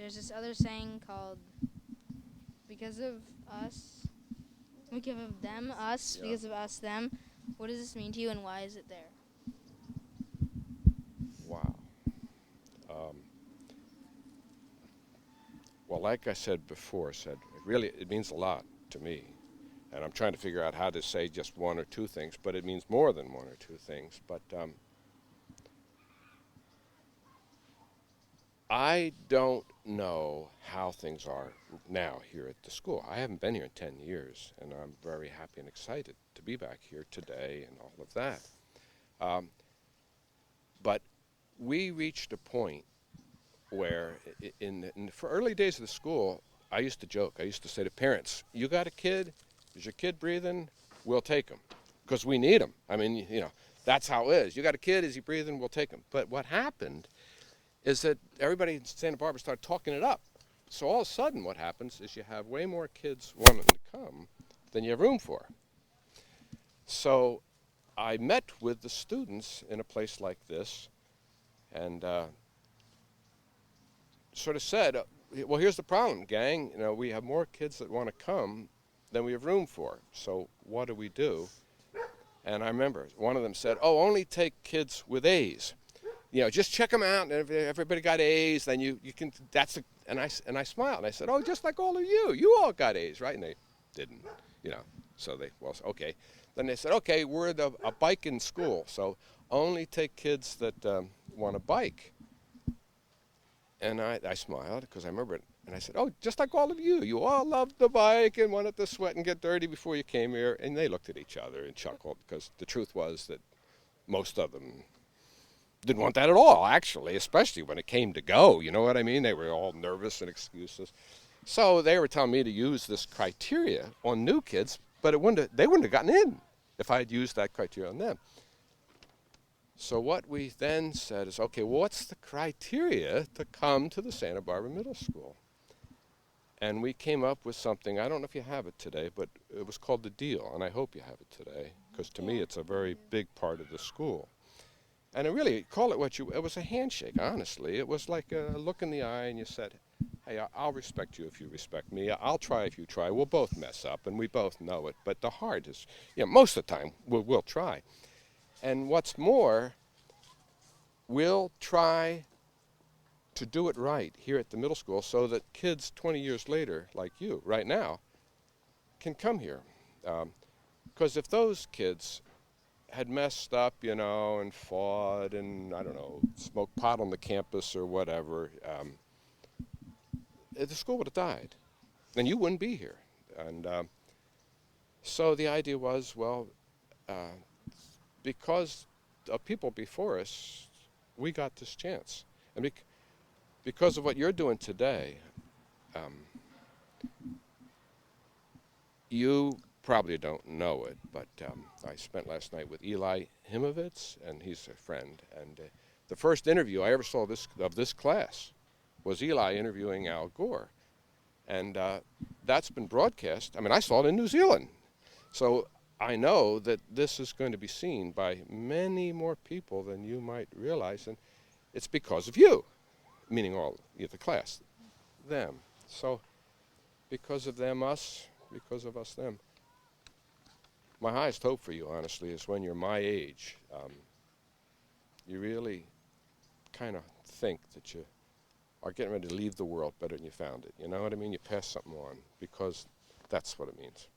there's this other saying called because of us, because of them, us, Yeah. because of us, them. What does this mean to you and why is it there? Wow. Um, well, like I said before, it means a lot to me. And I'm trying to figure out how to say just one or two things, but it means more than one or two things. But I don't know how things are now here at the school. I haven't been here in 10 years, and I'm very happy and excited to be back here today and all of that. Um, but we reached a point where, in the early days of the school, I used to joke. I used to say to parents, "You got a kid? Is your kid breathing? We'll take him, because we need him. I mean, that's how it is. You got a kid? Is he breathing? We'll take him." But what happened is that everybody in Santa Barbara started talking it up. So all of a sudden, what happens is you have way more kids wanting to come than you have room for. So I met with the students in a place like this, and sort of said, well, here's the problem, gang. We have more kids that want to come than we have room for. So what do we do? And I remember one of them said, "Oh, only take kids with A's. Just check them out. And if everybody got A's, then you can. And I smiled. And I said, "Oh, just like all of you. You all got A's, right?" And they didn't. So okay. Then they said, "Okay, we're a biking school, so only take kids that want to bike." And I smiled because I remember it. And I said, "Oh, just like all of you. You all loved the bike and wanted to sweat and get dirty before you came here." And they looked at each other and chuckled, because the truth was that most of them didn't want that at all, actually, especially when it came to go. You know what I mean? They were all nervous and excuses. So they were telling me to use this criteria on new kids, but they wouldn't have gotten in if I had used that criteria on them. So what we then said is, okay, well, what's the criteria to come to the Santa Barbara Middle School? And we came up with something. I don't know if you have it today, but it was called the deal, and I hope you have it today, because to me it's a very big part of the school. And I really call it it was a handshake, honestly. It was like a look in the eye, and you said, "Hey, I'll respect you if you respect me. I'll try if you try. We'll both mess up, and we both know it. But the heart is, most of the time, we'll try. And what's more, we'll try to do it right here at the middle school so that kids 20 years later, like you, right now, can come here. Because if those kids had messed up, and fought and, I don't know, smoked pot on the campus or whatever, the school would have died. And you wouldn't be here. And so the idea was, well, because of people before us, we got this chance. And because of what you're doing today, you probably don't know it, but I spent last night with Eli Himovitz, and he's a friend. And the first interview I ever saw of this class was Eli interviewing Al Gore. And that's been broadcast. I mean, I saw it in New Zealand. So I know that this is going to be seen by many more people than you might realize, and it's because of you, meaning all the class, them. So because of them, us, because of us, them. My highest hope for you, honestly, is when you're my age, you really kind of think that you are getting ready to leave the world better than you found it. You know what I mean? You pass something on, because that's what it means.